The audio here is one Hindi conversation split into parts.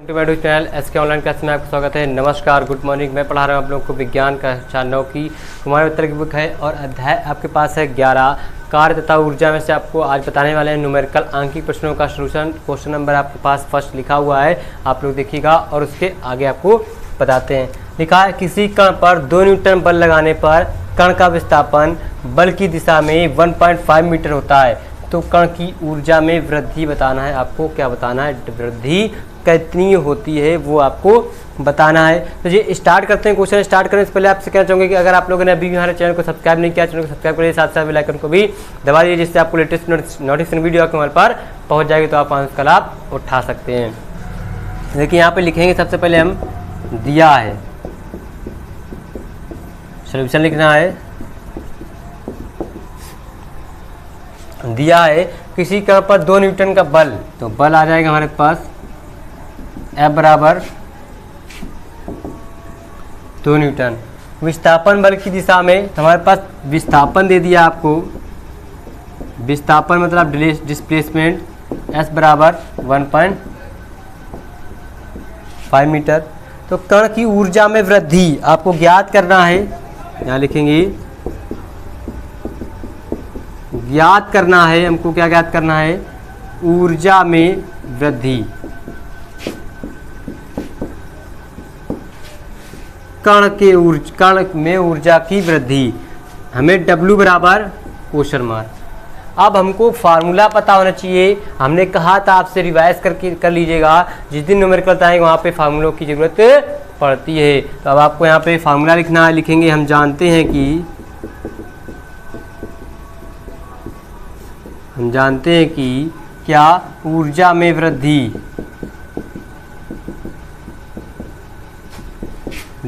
मेरे चैनल SK ऑनलाइन क्लास में आपका स्वागत है। नमस्कार, गुड मॉर्निंग। मैं पढ़ा रहा हूँ आप लोगों को विज्ञान का कक्षा 9 की कुमार उत्तर की बुक है और अध्याय आपके पास है 11 कार्य तथा ऊर्जा में से आपको आज बताने वाले हैं न्यूमेरिकल आंकिक प्रश्नों का सलूशन। क्वेश्चन नंबर आपके पास फर्स्ट लिखा हुआ है, आप लोग देखिएगा और उसके आगे आपको बताते हैं। लिखा है किसी कण पर 2 न्यूटन बल लगाने पर कण का विस्थापन बल की दिशा में 1.5 मीटर होता है। तो कण की ऊर्जा में वृद्धि बताना है आपको। क्या बताना है? वृद्धि कितनी होती है वो आपको बताना है। तो ये स्टार्ट करते हैं। क्वेश्चन स्टार्ट करने से पहले आपसे कहना चाहूँगा कि अगर आप लोगों ने अभी हमारे चैनल को सब्सक्राइब नहीं किया, चैनल को सब्सक्राइब करिए, साथ साथ बेल आइकन को भी दबा दीजिए, जिससे आपको लेटेस्ट नोटिफिकेशन वीडियो आपके मोबाइल पर पहुँच जाएगी, तो आप उसका लाभ उठा सकते हैं। देखिए यहाँ पे लिखेंगे, सबसे पहले हम दिया है, सोल्यूशन लिखना है। दिया है किसी कण पर 2 न्यूटन का बल, तो बल आ जाएगा हमारे पास F बराबर 2 न्यूटन। विस्थापन बल की दिशा में, तो हमारे पास विस्थापन दे दिया आपको। विस्थापन मतलब डिस्प्लेसमेंट S बराबर 1.5 मीटर। तो कण की ऊर्जा में वृद्धि आपको ज्ञात करना है। यहाँ लिखेंगे ज्ञात करना है हमको। क्या ज्ञात करना है? ऊर्जा में वृद्धि। कण में ऊर्जा की वृद्धि हमें W बराबर क्वेश्चन मार्क। अब हमको फार्मूला पता होना चाहिए। हमने कहा था आपसे रिवाइज कर लीजिएगा, जिस दिन न्यूमेरिकल बताएंगे वहाँ पे फार्मूलों की जरूरत पड़ती है। तो अब आपको यहाँ पे फार्मूला लिखना है। लिखेंगे हम जानते हैं कि क्या ऊर्जा में वृद्धि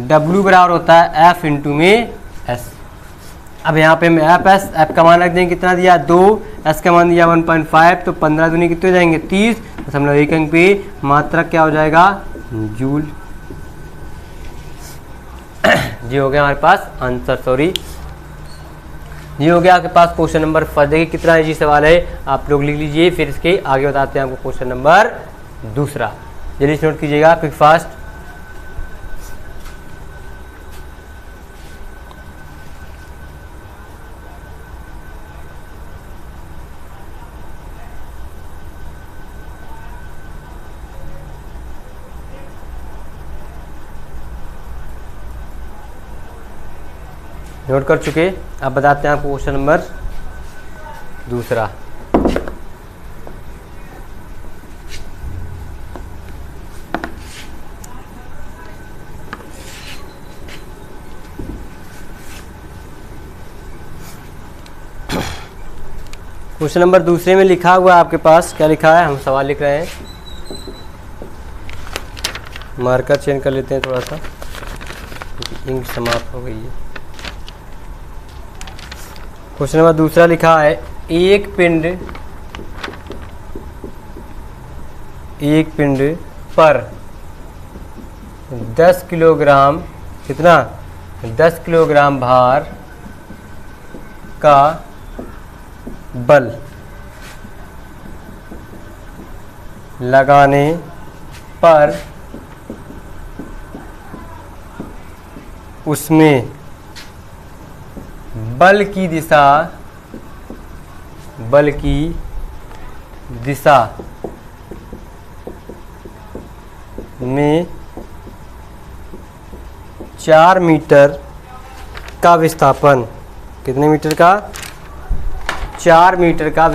W बराबर होता है F इंटू में S। अब यहाँ पे हम F का मान रख देंगे, कितना दिया 2, S का मान दिया 1.5, तो 15 दूनी कितने हो जाएंगे 30.1 अंक पे मात्रक क्या हो जाएगा? जूल। ये हो गया हमारे पास आंसर, सॉरी ये हो गया आपके पास क्वेश्चन नंबर फर्स्ट। देखिए कितना इजी सवाल है, आप लोग लिख लीजिए, फिर इसके आगे बताते हैं आपको क्वेश्चन नंबर दूसरा। जल्दी से नोट कीजिएगा क्विक फास्ट। नोट कर चुके, अब बताते हैं आपको क्वेश्चन नंबर दूसरा। क्वेश्चन नंबर दूसरे में लिखा हुआ आपके पास, क्या लिखा है? हम सवाल लिख रहे हैं। मार्कर चेंज कर लेते हैं थोड़ा सा, इंक समाप्त हो गई है। क्वेश्चन नंबर दूसरा लिखा है, एक पिंड पर 10 किलोग्राम, कितना? 10 किलोग्राम भार का बल लगाने पर उसमें बल की दिशा में 4 मीटर का विस्थापन, कितने मीटर का? 4 मीटर का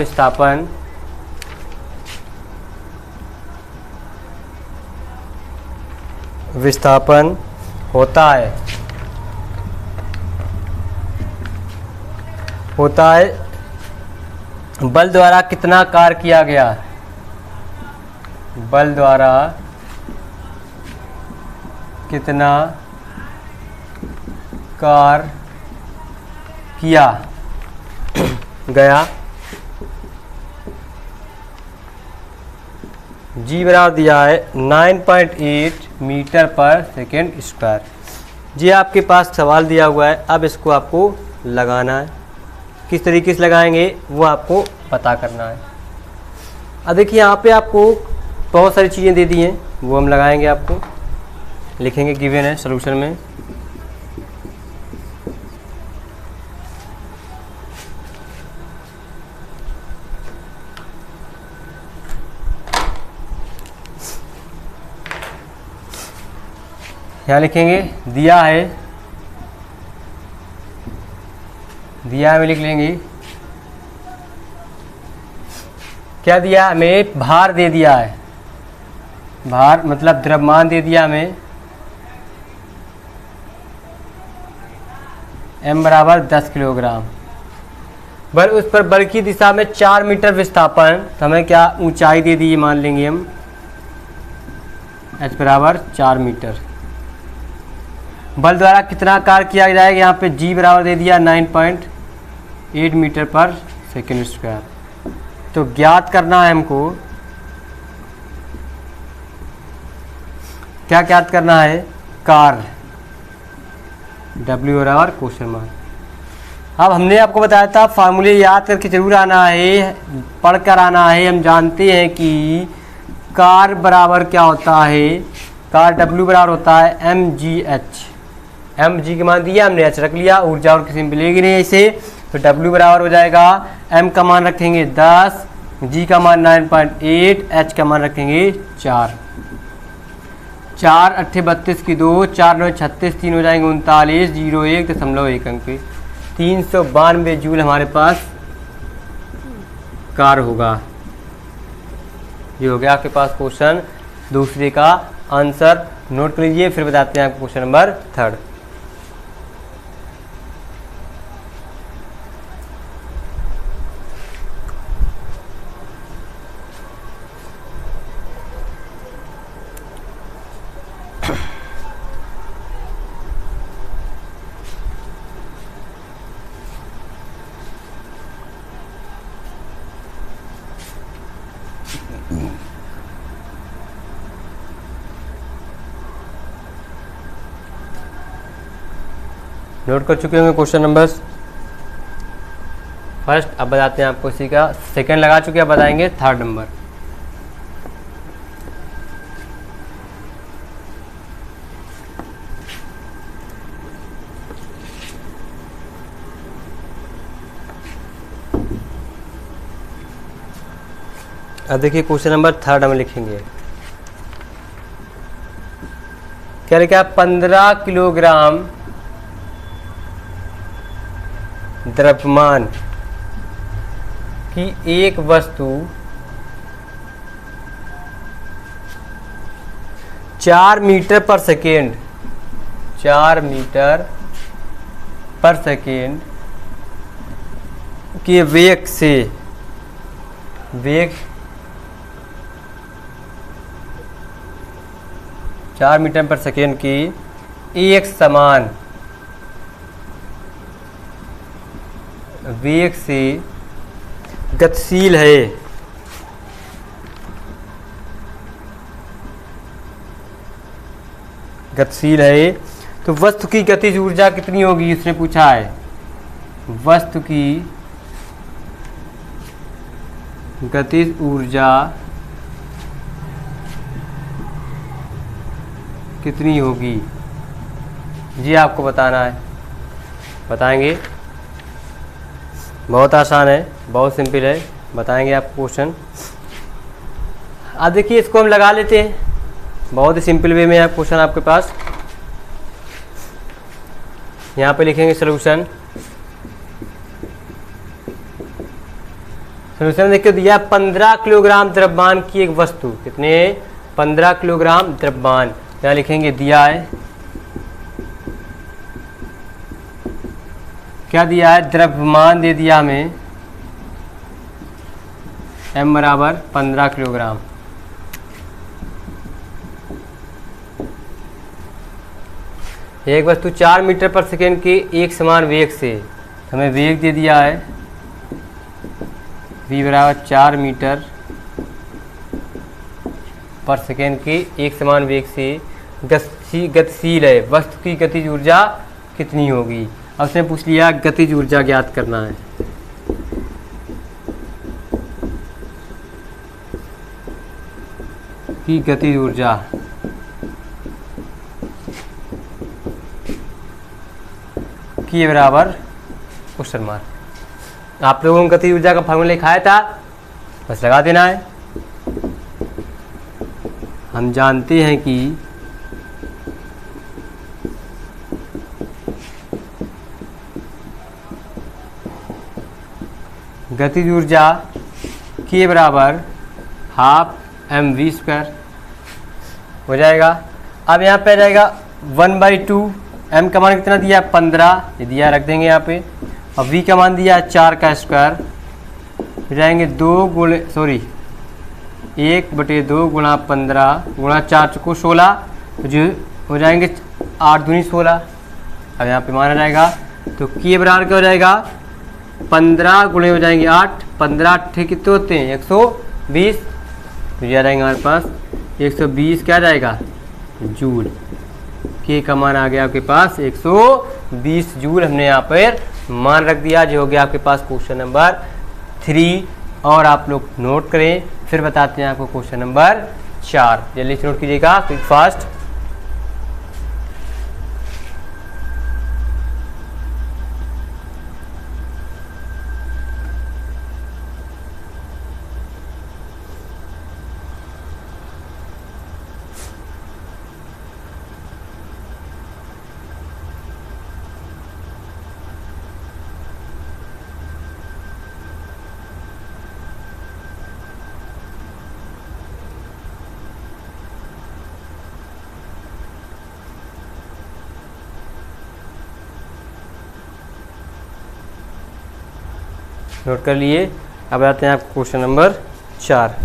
विस्थापन होता है। बल द्वारा कितना कार्य किया गया? बल द्वारा कितना कार्य किया गया? G बराबर दिया है 9.8 मीटर पर सेकेंड स्क्वायर। ये आपके पास सवाल दिया हुआ है। अब इसको आपको लगाना है। किस तरीके से लगाएंगे वो आपको पता करना है। अब देखिए यहाँ पे आपको बहुत सारी चीज़ें दे दी हैं। वो हम लगाएंगे, आपको लिखेंगे गिवन है सॉल्यूशन में। यहाँ लिखेंगे दिया है, दिया में लिख लेंगे क्या दिया हमें, भार दे दिया है, भार मतलब द्रव्यमान दे दिया हमें m बराबर 10 किलोग्राम। बल उस पर बल की दिशा में 4 मीटर विस्थापन, तो हमें क्या ऊंचाई दे दी, मान लेंगे हम h बराबर 4 मीटर। बल द्वारा कितना कार्य किया जाएगा, यहाँ पे g बराबर दे दिया 9.8 मीटर पर सेकेंड स्क्वायर। तो ज्ञात करना है हमको, क्या ज्ञात करना है, कार्य W बराबर क्वेश्चन मार्क। अब हमने आपको बताया था फार्मूले याद करके जरूर आना है, पढ़कर आना है। हम जानते हैं कि कार्य बराबर क्या होता है, कार्य W बराबर होता है mgh। mg का मान दिया हमने, h रख लिया, ऊर्जा और किसी में मिलेगी नहीं ऐसे, तो W बराबर हो जाएगा, m का मान रखेंगे 10, g का मान 9.8, h का मान रखेंगे 4। 4 8 32 की 2, 4 9 36, 3 हो जाएंगे 39, 0.1 अंक पे 392 जूल हमारे पास कार्य होगा। ये हो गया आपके पास क्वेश्चन दूसरे का आंसर। नोट कर लीजिए, फिर बताते हैं आपको क्वेश्चन नंबर 3। नोट कर चुके होंगे क्वेश्चन नंबर फर्स्ट। अब बताते हैं आपको इसी का सेकंड लगा चुके, अब बताएंगे 3rd नंबर। अब देखिए क्वेश्चन नंबर 3rd हम लिखेंगे, क्या लिखा है, 15 किलोग्राम द्रव्यमान की एक वस्तु 4 मीटर पर सेकेंड, 4 मीटर पर सेकेंड के वेग से, वेग 4 मीटर पर सेकेंड की एक समान वेग से गतिशील है, गतिशील है, तो वस्तु की गतिज ऊर्जा कितनी होगी, उसने पूछा है। वस्तु की गतिज ऊर्जा कितनी होगी, ये आपको बताना है। बताएंगे, बहुत आसान है, बहुत सिंपल है, बताएंगे आपको क्वेश्चन। अब देखिए इसको हम लगा लेते हैं, बहुत ही सिंपल वे में है क्वेश्चन आपके पास। यहाँ पे लिखेंगे सॉल्यूशन। सॉल्यूशन देखिए दिया 15 किलोग्राम द्रव्यमान की एक वस्तु, कितने, 15 किलोग्राम द्रव्यमान। यहाँ लिखेंगे दिया है, क्या दिया है, द्रव्यमान दे दिया हमें m बराबर 15 किलोग्राम। एक वस्तु 4 मीटर पर सेकेंड के एक समान वेग से, हमें वेग दे दिया है v बराबर 4 मीटर पर सेकेंड के एक समान वेग से गतिशील है, वस्तु की गतिज ऊर्जा कितनी होगी। अब उसने पूछ लिया गतिज ऊर्जा ज्ञात करना है। की गतिज ऊर्जा की बराबर क्वेश्चन मार्क। आप लोगों ने गतिज ऊर्जा का फॉर्मूला लिखाया था, बस लगा देना है। हम जानते हैं कि गतिज ऊर्जा के बराबर हाफ mv² हो जाएगा। अब यहाँ पे आ जाएगा 1/2, m का मान कितना दिया 15, ये दिया रख देंगे यहाँ पे। और v का मान दिया 4 का स्क्वायर, हो जाएंगे 1/2 गुणा 15 गुणा 4 चुको 16, तो जो हो जाएंगे 8 दूनी 16। अब यहाँ पे माना जाएगा तो के बराबर क्या हो जाएगा 15 गुणे हो जाएंगे 8, 15 ठीक कितने होते हैं 120, तो ये आ जाएंगे हमारे पास 120 क्या जाएगा जूल। के का मान आ गया आपके पास 120 जूल, हमने यहाँ पर मान रख दिया, जो हो गया आपके पास क्वेश्चन नंबर 3। और आप लोग नोट करें, फिर बताते हैं आपको क्वेश्चन नंबर 4। जल्दी से नोट कीजिएगा क्विक फास्ट। नोट कर लिए। अब आते हैं आपको क्वेश्चन नंबर 4।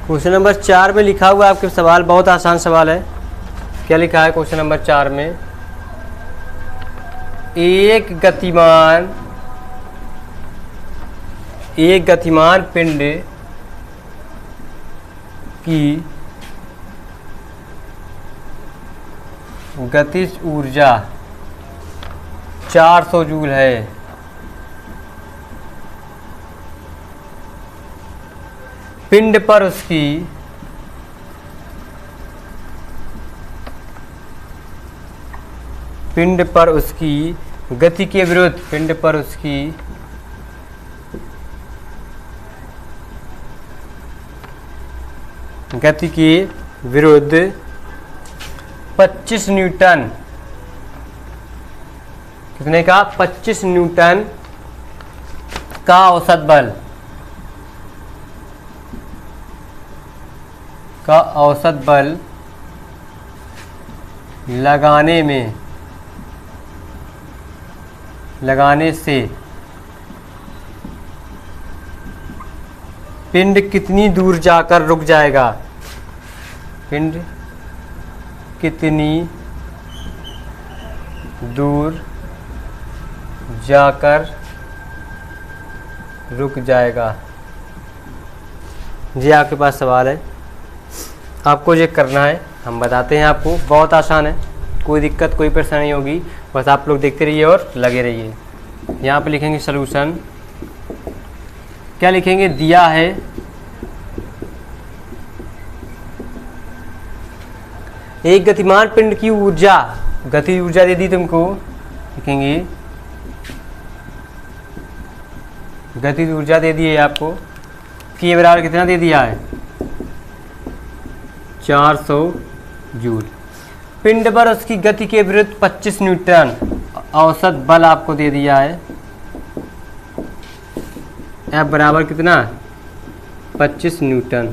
क्वेश्चन नंबर 4 में लिखा हुआ है आपके सवाल, बहुत आसान सवाल है। क्या लिखा है क्वेश्चन नंबर 4 में, एक गतिमान पिंड की गतिज ऊर्जा 400 जूल है। पिंड पर उसकी गति के विरुद्ध, पिंड पर उसकी गति के विरुद्ध 25 न्यूटन, कितने का 25 न्यूटन का औसत बल लगाने से पिंड कितनी दूर जाकर रुक जाएगा, पिंड कितनी दूर जाकर रुक जाएगा। जी आपके पास सवाल है, आपको ये करना है, हम बताते हैं आपको, बहुत आसान है, कोई दिक्कत कोई परेशानी नहीं होगी, बस आप लोग देखते रहिए और लगे रहिए। यहाँ पे लिखेंगे सलूशन, क्या लिखेंगे, दिया है एक गतिमान पिंड की ऊर्जा, गति ऊर्जा दे दी तुमको, लिखेंगे गति ऊर्जा दे दी है आपको, के बराबर कितना दे दिया है 400 जूल। पिंड पर उसकी गति के विरुद्ध 25 न्यूटन औसत बल आपको दे दिया है। F बराबर कितना 25 न्यूटन।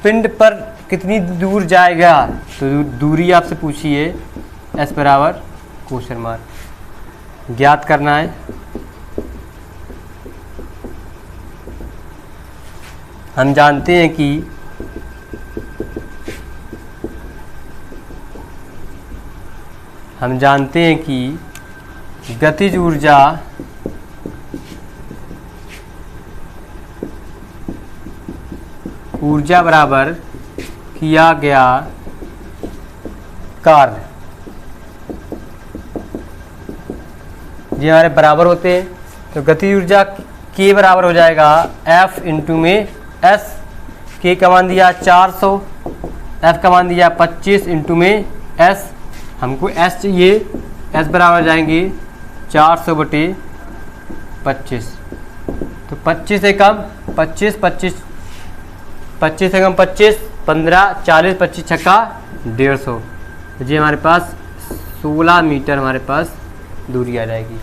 पिंड पर कितनी दूर जाएगा, तो दूरी आपसे पूछी है, S बराबर क्वेश्चन मार्क, ज्ञात करना है। हम जानते हैं कि हम जानते हैं कि गतिज ऊर्जा बराबर किया गया कार्य, ये हमारे बराबर होते हैं। तो गतिज ऊर्जा के बराबर हो जाएगा F इंटू में S। के का मान दिया 400, F का मान दिया 25 इंटू में S। हमको S चाहिए, S बराबर हो जाएंगे 400 बटे 25। तो 25 से कम 25, 25 से कम 25, 15, 40, 25 छक्का 150। तो ये हमारे पास 16 मीटर हमारे पास दूरी आ जाएगी।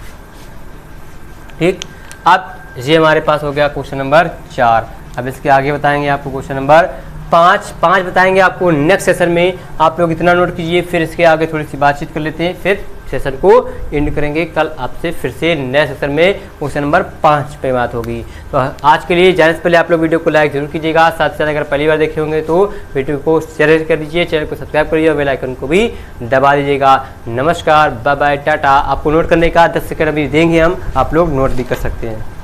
ठीक, अब ये हमारे पास हो गया क्वेश्चन नंबर 4। अब इसके आगे बताएंगे आपको क्वेश्चन नंबर 5 बताएंगे आपको नेक्स्ट सेशन में। आप लोग इतना नोट कीजिए, फिर इसके आगे थोड़ी सी बातचीत कर लेते हैं, फिर सेशन को एंड करेंगे। कल आपसे फिर से नए सेशन में क्वेश्चन नंबर 5 पे बात होगी। तो आज के लिए जाने से पहले आप लोग वीडियो को लाइक जरूर कीजिएगा। साथ ही साथ अगर पहली बार देखे होंगे तो वीडियो को शेयर कर दीजिए, चैनल को सब्सक्राइब करिए और बेल आइकन को भी दबा दीजिएगा। नमस्कार, बाय बाय, टाटा। आपको नोट करने का 10 सेकंड अभी देंगे हम, आप लोग नोट भी कर सकते हैं।